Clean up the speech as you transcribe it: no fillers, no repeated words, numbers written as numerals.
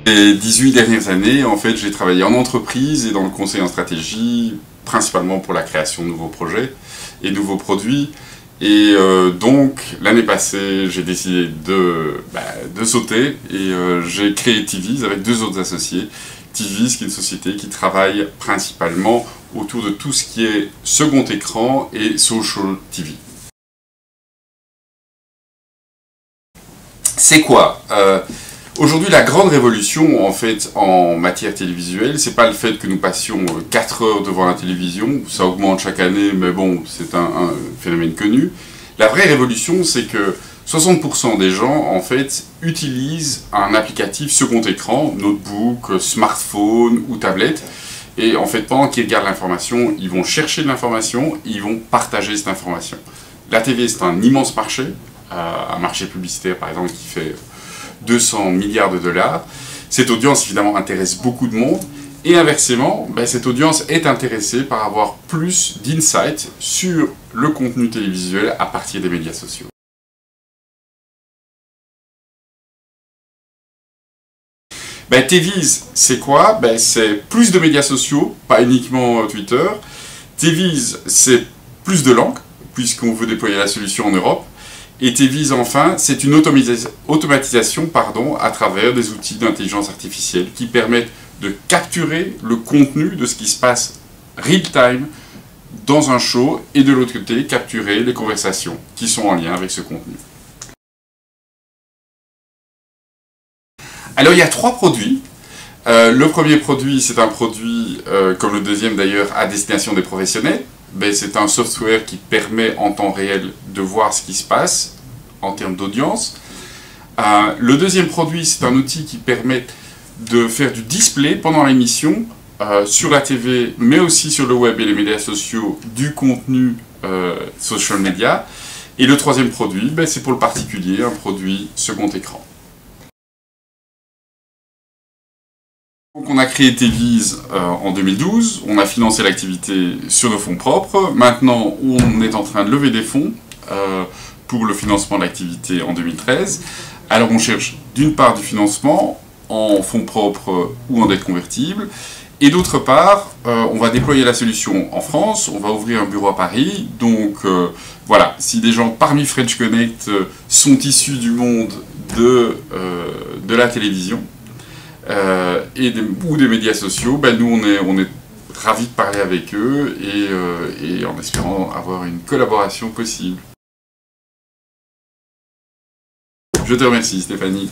Les 18 dernières années, en fait, j'ai travaillé en entreprise et dans le conseil en stratégie, principalement pour la création de nouveaux projets et nouveaux produits. Et donc, l'année passée, j'ai décidé de sauter et j'ai créé TViz avec deux autres associés. TViz, qui est une société qui travaille principalement autour de tout ce qui est second écran et social TV. C'est quoi aujourd'hui, la grande révolution, en fait, en matière télévisuelle, c'est pas le fait que nous passions 4 heures devant la télévision, ça augmente chaque année, mais bon, c'est un phénomène connu. La vraie révolution, c'est que 60% des gens, en fait, utilisent un applicatif second écran, notebook, smartphone ou tablette, et en fait, pendant qu'ils regardent l'information, ils vont chercher de l'information, ils vont partager cette information. La TV, c'est un immense marché, un marché publicitaire, par exemple, qui fait 200 milliards de dollars. Cette audience, évidemment, intéresse beaucoup de monde. Et inversement, cette audience est intéressée par avoir plus d'insights sur le contenu télévisuel à partir des médias sociaux. TViz, c'est quoi? C'est plus de médias sociaux, pas uniquement Twitter. TViz, c'est plus de langues, puisqu'on veut déployer la solution en Europe. Et TViz, enfin, c'est une automatisation à travers des outils d'intelligence artificielle qui permettent de capturer le contenu de ce qui se passe real-time dans un show et de l'autre côté, capturer les conversations qui sont en lien avec ce contenu. Alors, il y a 3 produits. Le premier produit, c'est un produit, comme le deuxième d'ailleurs, à destination des professionnels. C'est un software qui permet en temps réel de voir ce qui se passe en termes d'audience. Le deuxième produit, c'est un outil qui permet de faire du display pendant l'émission sur la TV, mais aussi sur le web et les médias sociaux, du contenu social media. Et le troisième produit, c'est pour le particulier, un produit second écran. Donc on a créé TViz en 2012, on a financé l'activité sur nos fonds propres. Maintenant, on est en train de lever des fonds pour le financement de l'activité en 2013. Alors on cherche d'une part du financement en fonds propres ou en dette convertible, et d'autre part, on va déployer la solution en France, on va ouvrir un bureau à Paris. Donc voilà, si des gens parmi French Connect sont issus du monde de la télévision, ou des médias sociaux, nous on est ravis de parler avec eux et en espérant avoir une collaboration possible. Je te remercie, Stéphanie.